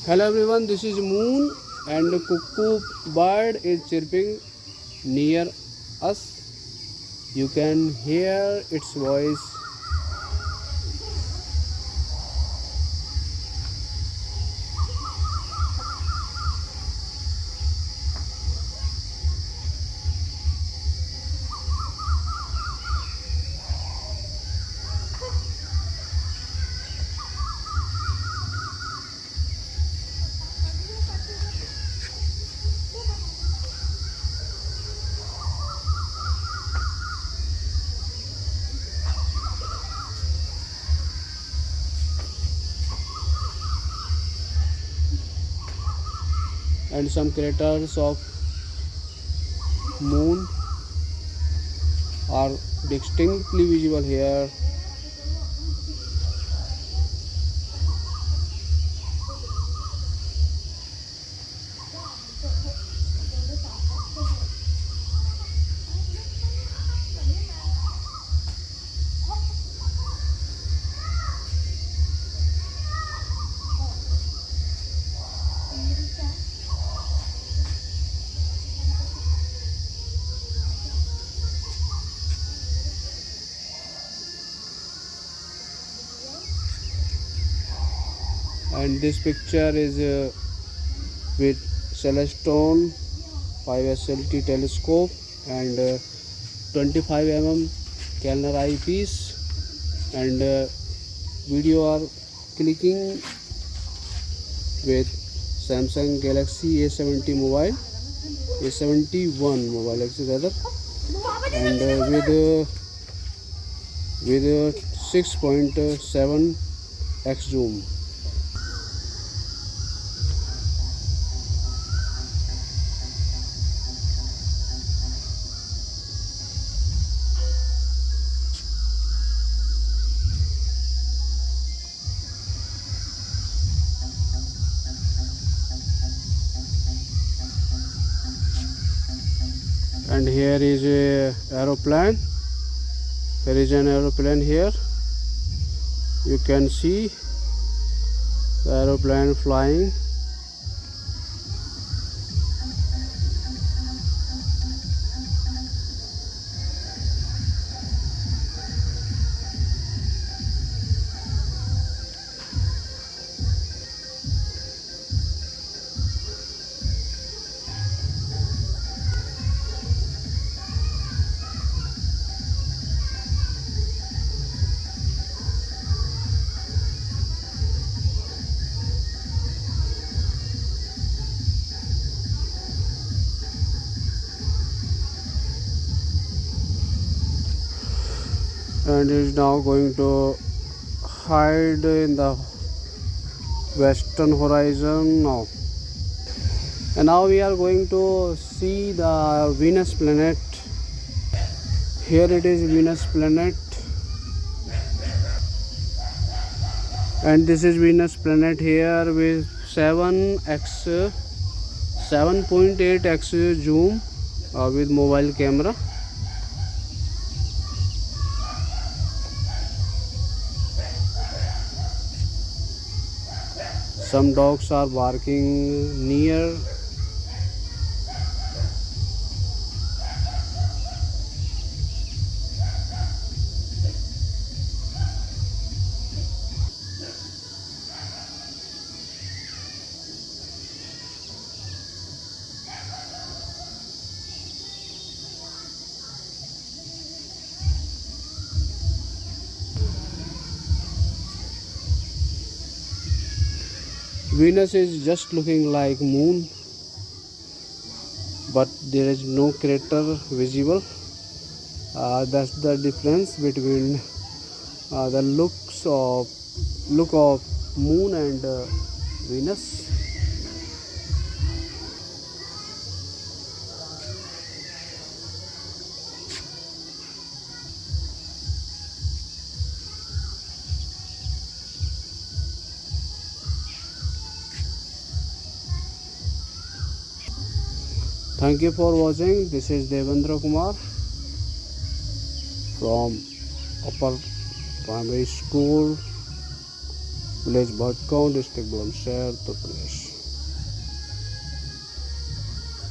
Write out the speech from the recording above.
Hello everyone, this is Moon and the cuckoo bird is chirping near us. You can hear its voice. And some craters of moon are distinctly visible here. And this picture is with Celestone 5 SLT telescope and 25 Kellner eyepiece, and video are clicking with Samsung Galaxy A71 mobile actually rather, and with 6.7x zoom. And here is a aeroplane. There is an aeroplane here. You can see the aeroplane flying. And is now going to hide in the western horizon now. And now we are going to see the Venus planet. Here it is, Venus planet, and this is Venus planet here with 7.8x zoom with mobile camera. Some dogs are barking near. Venus is just looking like moon, but there is no crater visible. That's the difference between the look of moon and Venus. Thank you for watching. This is Devendra Kumar from Upper Primary School village Bhatgaon, district Bulandshahr, Uttar Pradesh.